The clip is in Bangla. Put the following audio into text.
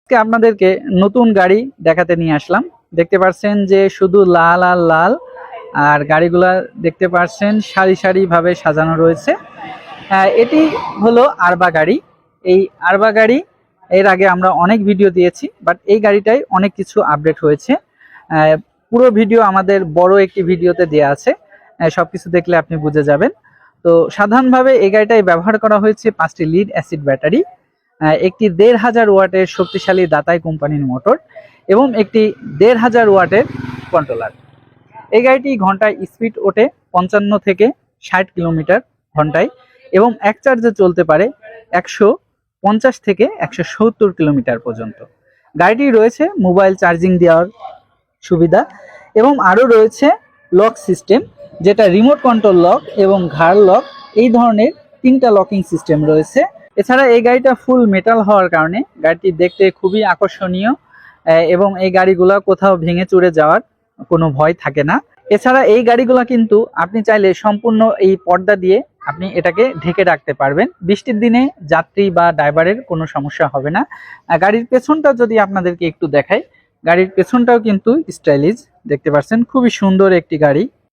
আজকে আপনাদেরকে নতুন গাড়ি দেখাতে নিয়ে আসলাম। দেখতে পাচ্ছেন যে শুধু লাল আর লাল, আর গাড়িগুলা দেখতে পাচ্ছেন সারি সারি ভাবে সাজানো রয়েছে। এটি হলো আরবা গাড়ি। এই আরবা গাড়ি এর আগে আমরা অনেক ভিডিও দিয়েছি, বাট এই গাড়িটাই অনেক কিছু আপডেট হয়েছে। পুরো ভিডিও আমাদের বড় একটি ভিডিওতে দেওয়া আছে, সবকিছু দেখলে আপনি বুঝে যাবেন। তো সাধারণভাবে এই গাড়িটাই ব্যবহার করা হয়েছে 5টি লিড অ্যাসিড ব্যাটারি, একটি 1500 ওয়াটের শক্তিশালী দাতাই কোম্পানির মোটর এবং একটি 1500 ওয়াটের কন্ট্রোলার। এই গাড়িটি ঘন্টায় স্পিড ওঠে 55 থেকে 60 কিলোমিটার ঘন্টায় এবং এক চার্জে চলতে পারে 150 থেকে 170 কিলোমিটার পর্যন্ত। গাড়িটি রয়েছে মোবাইল চার্জিং দেওয়ার সুবিধা এবং আরও রয়েছে লক সিস্টেম, যেটা রিমোট কন্ট্রোল লক এবং ঘাড় লক, এই ধরনের 3টা লকিং সিস্টেম রয়েছে। এছাড়া এই গাড়িটা ফুল মেটাল হওয়ার কারণে গাড়িটি দেখতে খুবই আকর্ষণীয় এবং এই গাড়িগুলো কোথাও ভেঙে চুরে যাওয়ার কোনো ভয় থাকে না। এছাড়া এই গাড়িগুলো কিন্তু আপনি চাইলে সম্পূর্ণ এই পর্দা দিয়ে আপনি এটাকে ঢেকে রাখতে পারবেন। বৃষ্টির দিনে যাত্রী বা ড্রাইভারের কোনো সমস্যা হবে না। গাড়ির পেছনটা যদি আপনাদেরকে একটু দেখাই, গাড়ির পেছনটাও কিন্তু স্টাইলিশ, দেখতে পাচ্ছেন খুবই সুন্দর একটি গাড়ি।